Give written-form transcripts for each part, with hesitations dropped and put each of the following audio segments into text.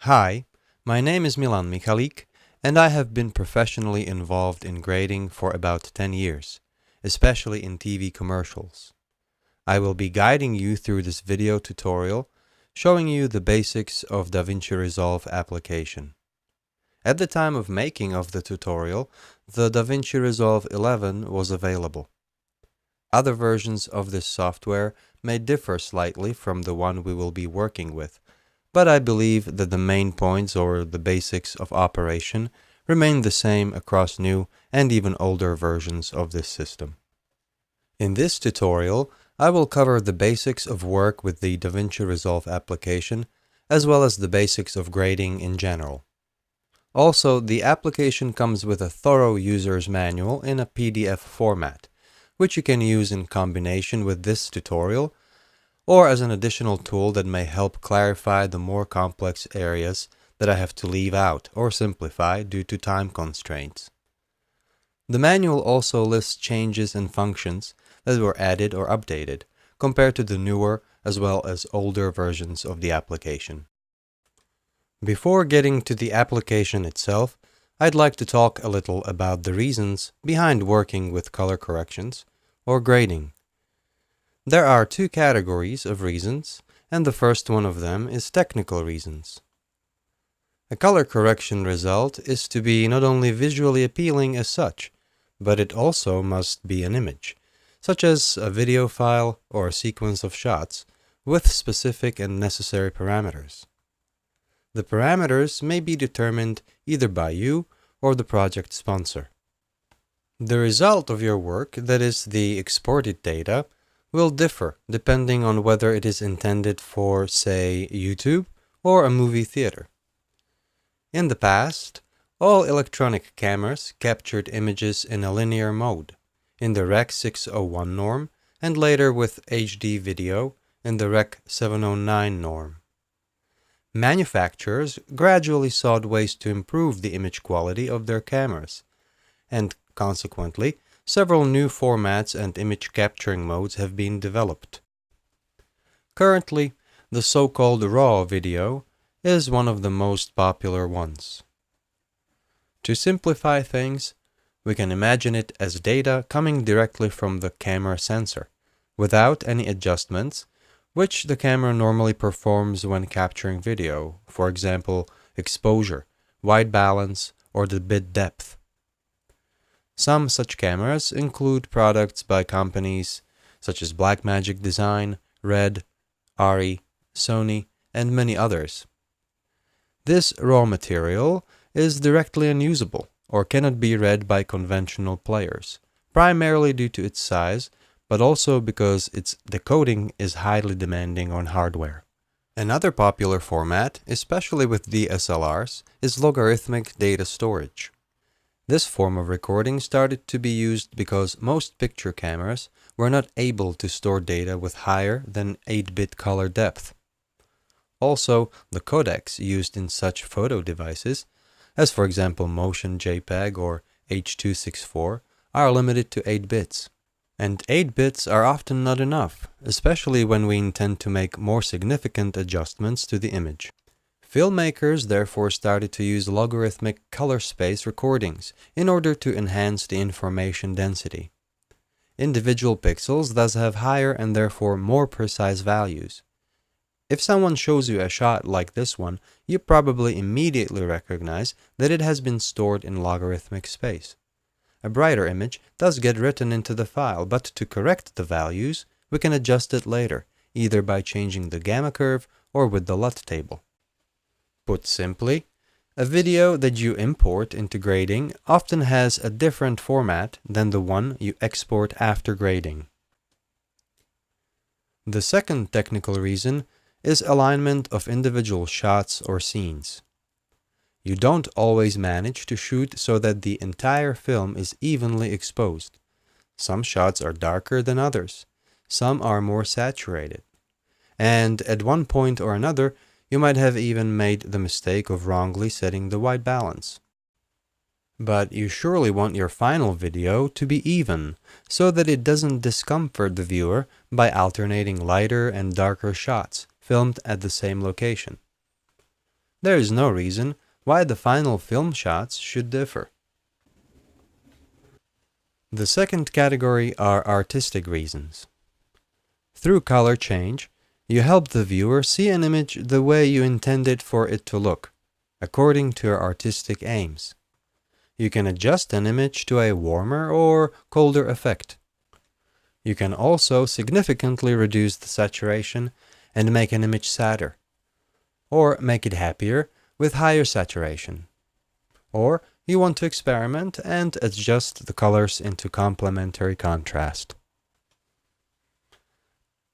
Hi, my name is Milan Michalik, and I have been professionally involved in grading for about 10 years, especially in TV commercials. I will be guiding you through this video tutorial, showing you the basics of DaVinci Resolve application. At the time of making of the tutorial, the DaVinci Resolve 11 was available. Other versions of this software may differ slightly from the one we will be working with, but I believe that the main points or the basics of operation remain the same across new and even older versions of this system. In this tutorial, I will cover the basics of work with the DaVinci Resolve application, as well as the basics of grading in general. Also, the application comes with a thorough user's manual in a PDF format, which you can use in combination with this tutorial, or as an additional tool that may help clarify the more complex areas that I have to leave out or simplify due to time constraints. The manual also lists changes and functions that were added or updated compared to the newer as well as older versions of the application. Before getting to the application itself, I'd like to talk a little about the reasons behind working with color corrections or grading. There are two categories of reasons, and the first one of them is technical reasons. A color correction result is to be not only visually appealing as such, but it also must be an image, such as a video file or a sequence of shots, with specific and necessary parameters. The parameters may be determined either by you or the project sponsor. The result of your work, that is, the exported data, will differ depending on whether it is intended for, say, YouTube or a movie theater. In the past, all electronic cameras captured images in a linear mode, in the Rec. 601 norm, and later with HD video in the Rec. 709 norm. Manufacturers gradually sought ways to improve the image quality of their cameras, and consequently, several new formats and image capturing modes have been developed. Currently, the so-called RAW video is one of the most popular ones. To simplify things, we can imagine it as data coming directly from the camera sensor, without any adjustments, which the camera normally performs when capturing video, for example, exposure, white balance, or the bit depth. Some such cameras include products by companies such as Blackmagic Design, Red, Arri, Sony, and many others. This raw material is directly unusable or cannot be read by conventional players, primarily due to its size, but also because its decoding is highly demanding on hardware. Another popular format, especially with DSLRs, is logarithmic data storage. This form of recording started to be used because most picture cameras were not able to store data with higher than 8-bit color depth. Also, the codecs used in such photo devices, as for example Motion JPEG or H.264, are limited to 8 bits. And 8 bits are often not enough, especially when we intend to make more significant adjustments to the image. Filmmakers therefore started to use logarithmic color space recordings in order to enhance the information density. Individual pixels thus have higher and therefore more precise values. If someone shows you a shot like this one, you probably immediately recognize that it has been stored in logarithmic space. A brighter image does get written into the file, but to correct the values, we can adjust it later, either by changing the gamma curve or with the LUT table. Put simply, a video that you import into grading often has a different format than the one you export after grading. The second technical reason is alignment of individual shots or scenes. You don't always manage to shoot so that the entire film is evenly exposed. Some shots are darker than others, some are more saturated, and at one point or another, you might have even made the mistake of wrongly setting the white balance. But you surely want your final video to be even, so that it doesn't discomfort the viewer by alternating lighter and darker shots filmed at the same location. there is no reason why the final film shots should differ. The second category are artistic reasons. Through color change, you help the viewer see an image the way you intended for it to look, according to your artistic aims. You can adjust an image to a warmer or colder effect. You can also significantly reduce the saturation and make an image sadder, or make it happier with higher saturation. Or you want to experiment and adjust the colors into complementary contrast.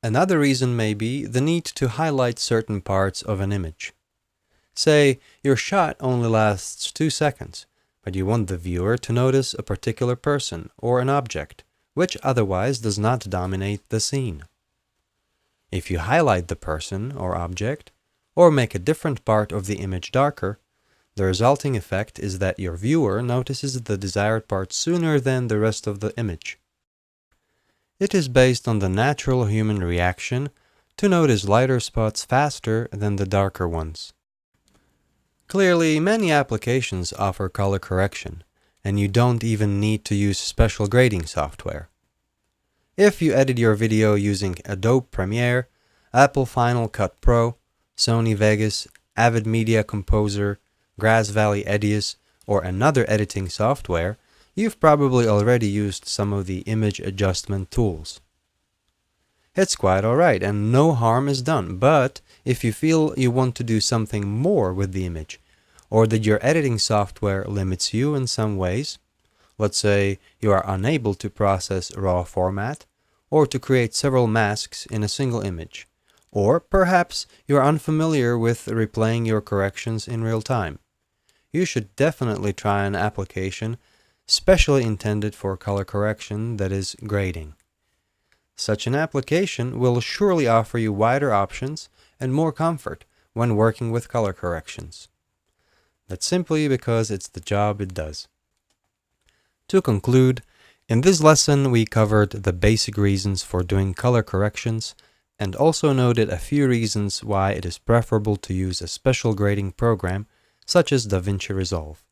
Another reason may be the need to highlight certain parts of an image. Say, your shot only lasts 2 seconds, but you want the viewer to notice a particular person or an object, which otherwise does not dominate the scene. If you highlight the person or object, or make a different part of the image darker, the resulting effect is that your viewer notices the desired part sooner than the rest of the image. It is based on the natural human reaction to notice lighter spots faster than the darker ones. Clearly, many applications offer color correction, and you don't even need to use special grading software. If you edit your video using Adobe Premiere, Apple Final Cut Pro, Sony Vegas, Avid Media Composer, Grass Valley Edius, or another editing software, you've probably already used some of the image adjustment tools. It's quite alright and no harm is done, but if you feel you want to do something more with the image, or that your editing software limits you in some ways, let's say you are unable to process raw format, or to create several masks in a single image, or perhaps you are unfamiliar with replaying your corrections in real time, you should definitely try an application specially intended for color correction, that is, grading. Such an application will surely offer you wider options and more comfort when working with color corrections. That's simply because it's the job it does. To conclude, in this lesson we covered the basic reasons for doing color corrections and also noted a few reasons why it is preferable to use a special grading program such as DaVinci Resolve.